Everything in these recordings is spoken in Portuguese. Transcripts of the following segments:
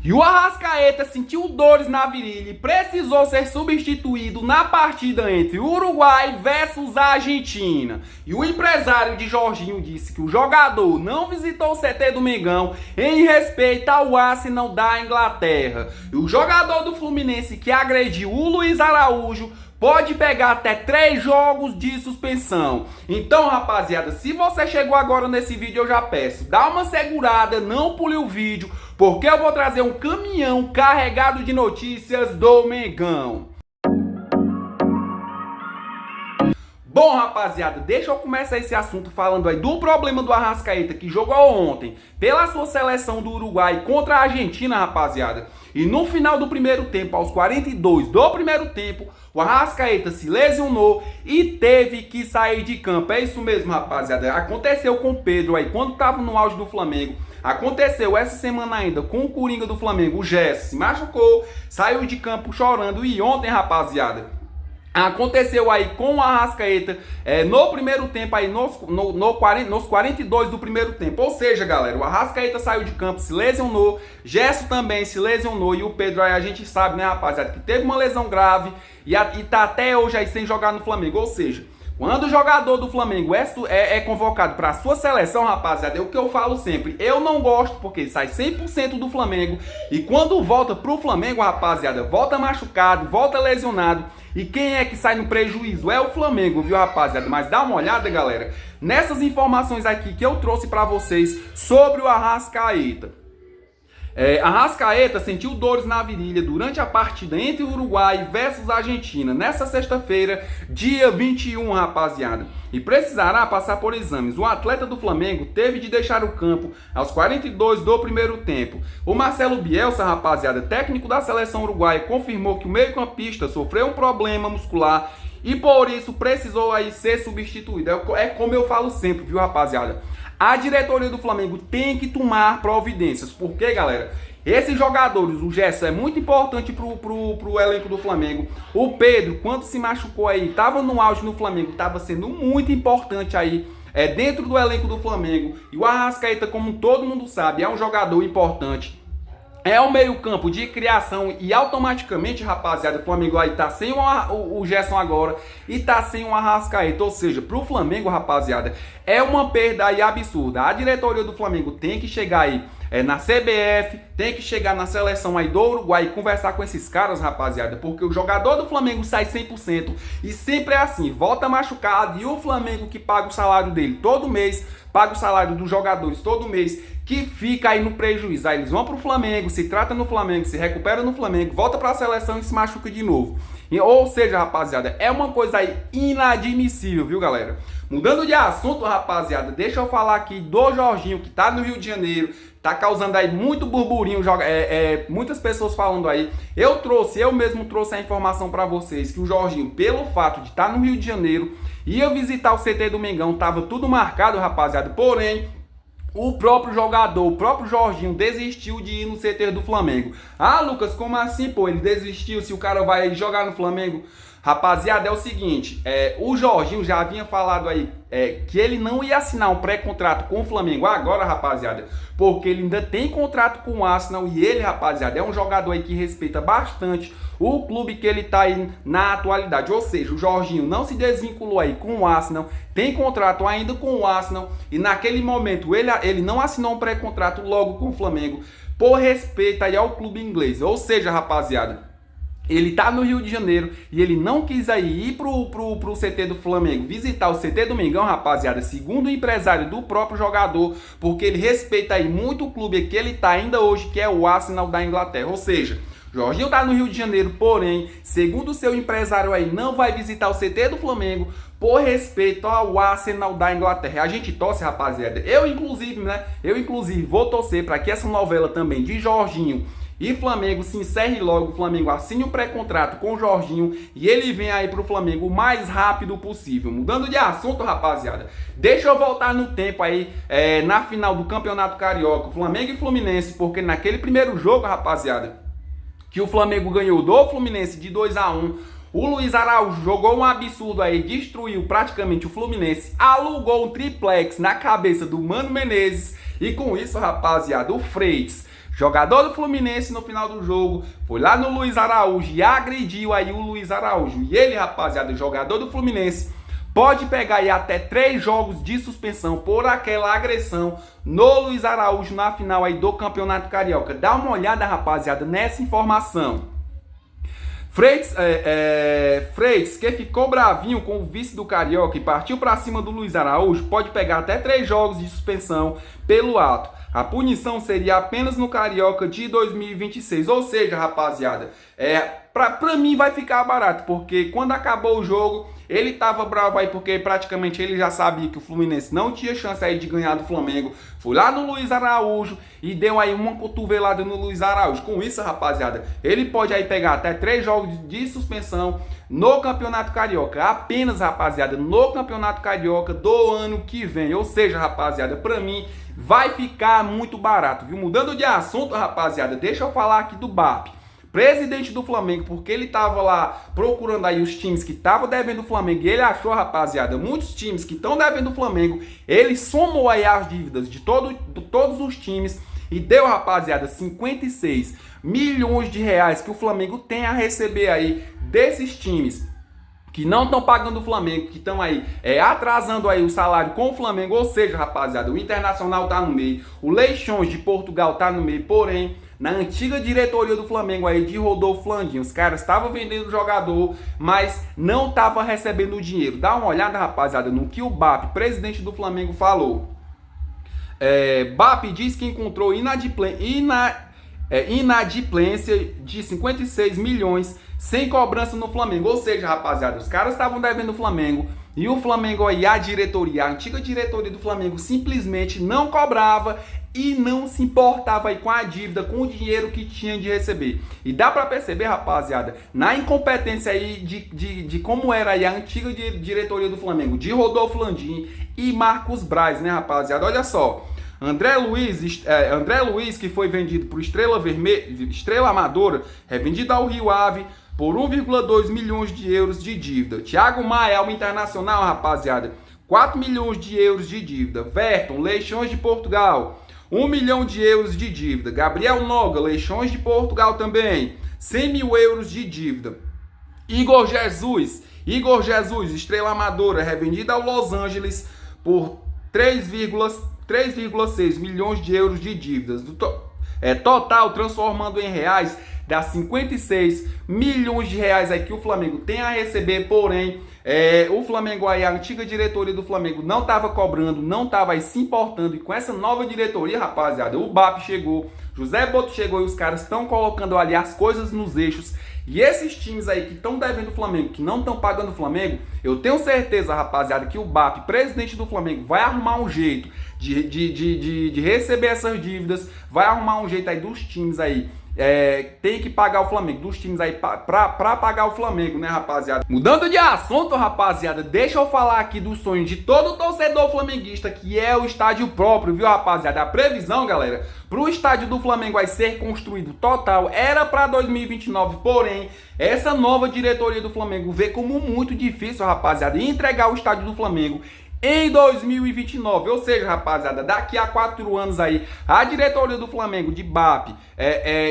E o Arrascaeta sentiu dores na virilha e precisou ser substituído na partida entre Uruguai versus Argentina. E o empresário de Jorginho disse que o jogador não visitou o CT do Mengão em respeito ao Arsenal da Inglaterra. E o jogador do Fluminense que agrediu o Luiz Araújo pode pegar até 3 jogos de suspensão. Então, rapaziada, se você chegou agora nesse vídeo, eu já peço, dá uma segurada, não pule o vídeo, porque eu vou trazer um caminhão carregado de notícias do Mengão. Bom, rapaziada, deixa eu começar esse assunto falando aí do problema do Arrascaeta, que jogou ontem pela sua seleção do Uruguai contra a Argentina, rapaziada. E no final do primeiro tempo, aos 42 do primeiro tempo, o Arrascaeta se lesionou e teve que sair de campo. É isso mesmo, rapaziada. Aconteceu com o Pedro aí, quando estava no auge do Flamengo. Aconteceu essa semana ainda com o Coringa do Flamengo, o Gerson, se machucou, saiu de campo chorando. E ontem, rapaziada, aconteceu aí com o Arrascaeta no primeiro tempo, aí nos 42 do primeiro tempo. Ou seja, galera, o Arrascaeta saiu de campo, se lesionou, Gerson também se lesionou e o Pedro aí a gente sabe, né, rapaziada, que teve uma lesão grave e tá até hoje aí sem jogar no Flamengo. Ou seja, quando o jogador do Flamengo é convocado para a sua seleção, rapaziada, é o que eu falo sempre. Eu não gosto porque sai 100% do Flamengo e quando volta pro Flamengo, rapaziada, volta machucado, volta lesionado. E quem é que sai no prejuízo? É o Flamengo, viu, rapaziada? Mas dá uma olhada, galera, nessas informações aqui que eu trouxe para vocês sobre o Arrascaeta. Arrascaeta sentiu dores na virilha durante a partida entre o Uruguai versus a Argentina, nessa sexta-feira, dia 21, rapaziada. E precisará passar por exames. O atleta do Flamengo teve de deixar o campo aos 42 do primeiro tempo. O Marcelo Bielsa, rapaziada, técnico da seleção uruguaia, confirmou que o meio-campista sofreu um problema muscular e por isso precisou aí ser substituído. É como eu falo sempre, viu, rapaziada? A diretoria do Flamengo tem que tomar providências, porque, galera, esses jogadores, o Gerson é muito importante pro elenco do Flamengo. O Pedro, quando se machucou aí, tava no auge no Flamengo, tava sendo muito importante aí dentro do elenco do Flamengo. E o Arrascaeta, como todo mundo sabe, é um jogador importante. É o meio-campo de criação e automaticamente, rapaziada, o Flamengo aí tá sem o Gerson agora e tá sem o Arrascaeta. Ou seja, pro Flamengo, rapaziada, é uma perda aí absurda. A diretoria do Flamengo tem que chegar aí na CBF, tem que chegar na seleção aí do Uruguai e conversar com esses caras, rapaziada, porque o jogador do Flamengo sai 100% e sempre é assim, volta machucado e o Flamengo que paga o salário dele todo mês, paga o salário dos jogadores todo mês, que fica aí no prejuízo. Aí eles vão pro Flamengo, se trata no Flamengo, se recupera no Flamengo, volta pra seleção e se machuca de novo. Ou seja, rapaziada, é uma coisa aí inadmissível, viu, galera? Mudando de assunto, rapaziada, deixa eu falar aqui do Jorginho, que tá no Rio de Janeiro, tá causando aí muito burburinho, muitas pessoas falando aí. Eu mesmo trouxe a informação pra vocês que o Jorginho, pelo fato de estar no Rio de Janeiro, ia visitar o CT do Mengão, tava tudo marcado, rapaziada, porém o próprio jogador, o próprio Jorginho desistiu de ir no CT do Flamengo. Ah, Lucas, como assim, pô? Ele desistiu se o cara vai jogar no Flamengo? Rapaziada, é o seguinte, o Jorginho já havia falado aí que ele não ia assinar um pré-contrato com o Flamengo agora, rapaziada, porque ele ainda tem contrato com o Arsenal e ele, rapaziada, é um jogador aí que respeita bastante o clube que ele tá aí na atualidade. Ou seja, o Jorginho não se desvinculou aí com o Arsenal, tem contrato ainda com o Arsenal e naquele momento ele não assinou um pré-contrato logo com o Flamengo por respeito aí ao clube inglês. Ou seja, rapaziada, ele tá no Rio de Janeiro e ele não quis aí ir pro CT do Flamengo, visitar o CT do Mengão, rapaziada, segundo o empresário do próprio jogador, porque ele respeita aí muito o clube que ele tá ainda hoje, que é o Arsenal da Inglaterra. Ou seja, Jorginho tá no Rio de Janeiro, porém, segundo o seu empresário aí, não vai visitar o CT do Flamengo por respeito ao Arsenal da Inglaterra. A gente torce, rapaziada. Eu, inclusive, vou torcer para que essa novela também de Jorginho e Flamengo se encerre logo, o Flamengo assine um pré-contrato com o Jorginho e ele vem aí pro Flamengo o mais rápido possível. Mudando de assunto, rapaziada, deixa eu voltar no tempo aí, na final do Campeonato Carioca, Flamengo e Fluminense, porque naquele primeiro jogo, rapaziada, que o Flamengo ganhou do Fluminense de 2-1, o Luiz Araújo jogou um absurdo aí, destruiu praticamente o Fluminense, alugou um triplex na cabeça do Mano Menezes e com isso, rapaziada, o Freitas jogador do Fluminense no final do jogo foi lá no Luiz Araújo e agrediu aí o Luiz Araújo. E ele, rapaziada, jogador do Fluminense, pode pegar aí até 3 jogos de suspensão por aquela agressão no Luiz Araújo na final aí do Campeonato Carioca. Dá uma olhada, rapaziada, nessa informação. Freitas, que ficou bravinho com o vice do Carioca e partiu para cima do Luiz Araújo, pode pegar até 3 jogos de suspensão pelo ato. A punição seria apenas no Carioca de 2026. Ou seja, rapaziada, pra mim vai ficar barato, porque quando acabou o jogo, ele tava bravo aí, porque praticamente ele já sabia que o Fluminense não tinha chance aí de ganhar do Flamengo. Foi lá no Luiz Araújo e deu aí uma cotovelada no Luiz Araújo. Com isso, rapaziada, ele pode aí pegar até 3 jogos de suspensão no Campeonato Carioca. Apenas, rapaziada, no Campeonato Carioca do ano que vem. Ou seja, rapaziada, pra mim vai ficar muito barato, viu? Mudando de assunto, rapaziada, deixa eu falar aqui do BAP, presidente do Flamengo, porque ele tava lá procurando aí os times que estavam devendo o Flamengo e ele achou, rapaziada, muitos times que estão devendo o Flamengo. Ele somou aí as dívidas de todos os times e deu, rapaziada, 56 milhões de reais que o Flamengo tem a receber aí desses times que não estão pagando o Flamengo, que estão aí atrasando aí o salário com o Flamengo. Ou seja, rapaziada, o Internacional tá no meio, o Leixões de Portugal tá no meio, porém, na antiga diretoria do Flamengo aí de Rodolfo Landim, os caras estavam vendendo o jogador, mas não estavam recebendo o dinheiro. Dá uma olhada, rapaziada, no que o BAP, presidente do Flamengo, falou. BAP diz que encontrou inadimplência de 56 milhões sem cobrança no Flamengo. Ou seja, rapaziada, os caras estavam devendo o Flamengo e o Flamengo aí, a antiga diretoria do Flamengo simplesmente não cobrava e não se importava aí com a dívida, com o dinheiro que tinha de receber. E dá pra perceber, rapaziada, na incompetência aí de como era aí a antiga diretoria do Flamengo, de Rodolfo Landim e Marcos Braz, né, rapaziada? Olha só, André Luiz, que foi vendido por Estrela Amadora, é vendido ao Rio Ave por 1,2 milhões de euros de dívida. Thiago Maia, ao Internacional, rapaziada, 4 milhões de euros de dívida. Verton, Leixões de Portugal, 1 milhão de euros de dívida. Gabriel Noga, Leixões de Portugal também, 100 mil euros de dívida. Igor Jesus, Estrela Amadora, revendido ao Los Angeles por 3,6 milhões de euros de dívidas. Total, transformando em reais, dá 56 milhões de reais aí que o Flamengo tem a receber, porém, o Flamengo aí, a antiga diretoria do Flamengo não estava cobrando, não estava aí se importando, e com essa nova diretoria, rapaziada, o BAP chegou, José Boto chegou e os caras estão colocando ali as coisas nos eixos. E esses times aí que estão devendo o Flamengo, que não estão pagando o Flamengo, eu tenho certeza, rapaziada, que o BAP, presidente do Flamengo, vai arrumar um jeito de receber essas dívidas, vai arrumar um jeito aí dos times aí, tem que pagar o Flamengo, dos times aí pra pagar o Flamengo, né, rapaziada? Mudando de assunto, rapaziada, deixa eu falar aqui do sonho de todo torcedor flamenguista, que é o estádio próprio, viu, rapaziada? A previsão, galera, pro estádio do Flamengo vai ser construído total, era pra 2029, porém, essa nova diretoria do Flamengo vê como muito difícil, rapaziada, entregar o estádio do Flamengo em 2029, ou seja, rapaziada, daqui a 4 anos aí, a diretoria do Flamengo de BAP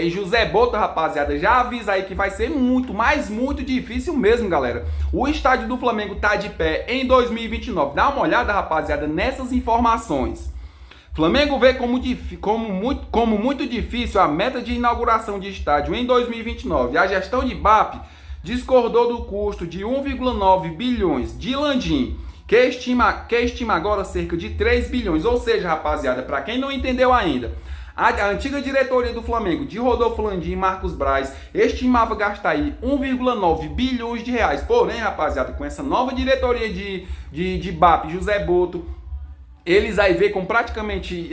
e José Boto, rapaziada, já avisa aí que vai ser muito, mas muito difícil mesmo, galera. O estádio do Flamengo tá de pé em 2029. Dá uma olhada, rapaziada, nessas informações. Flamengo vê como muito difícil a meta de inauguração de estádio em 2029. A gestão de BAP discordou do custo de 1,9 bilhões de Landim, que estima agora cerca de 3 bilhões. Ou seja, rapaziada, para quem não entendeu ainda, a antiga diretoria do Flamengo, de Rodolfo Landim e Marcos Braz, estimava gastar aí 1,9 bilhões de reais. Porém, rapaziada, com essa nova diretoria de BAP, José Boto, eles aí vê com praticamente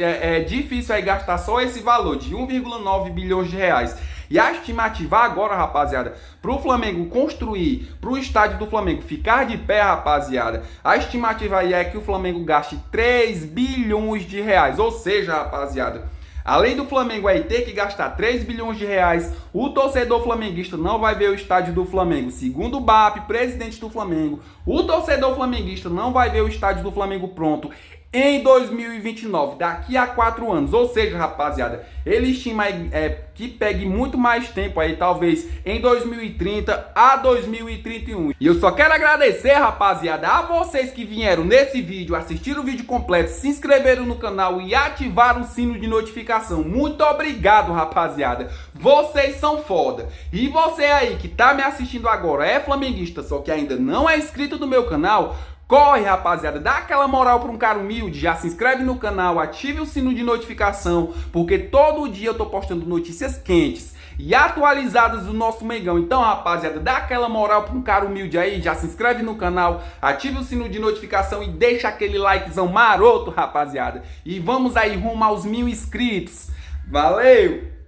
difícil aí gastar só esse valor de 1,9 bilhões de reais. E a estimativa agora, rapaziada, pro Flamengo construir, pro estádio do Flamengo ficar de pé, rapaziada, a estimativa aí é que o Flamengo gaste 3 bilhões de reais. Ou seja, rapaziada, além do Flamengo aí ter que gastar 3 bilhões de reais, o torcedor flamenguista não vai ver o estádio do Flamengo. Segundo o BAP, presidente do Flamengo, o torcedor flamenguista não vai ver o estádio do Flamengo pronto em 2029, daqui a 4 anos. Ou seja, rapaziada, ele estima que pegue muito mais tempo aí, talvez em 2030 a 2031. E eu só quero agradecer, rapaziada, a vocês que vieram nesse vídeo, assistiram o vídeo completo, se inscreveram no canal e ativaram o sino de notificação. Muito obrigado, rapaziada. Vocês são foda. E você aí que tá me assistindo agora, é flamenguista, só que ainda não é inscrito no meu canal, corre, rapaziada, dá aquela moral para um cara humilde, já se inscreve no canal, ative o sino de notificação, porque todo dia eu tô postando notícias quentes e atualizadas do nosso Mengão. Então, rapaziada, dá aquela moral para um cara humilde aí, já se inscreve no canal, ative o sino de notificação e deixa aquele likezão maroto, rapaziada. E vamos aí rumo aos 1000 inscritos. Valeu!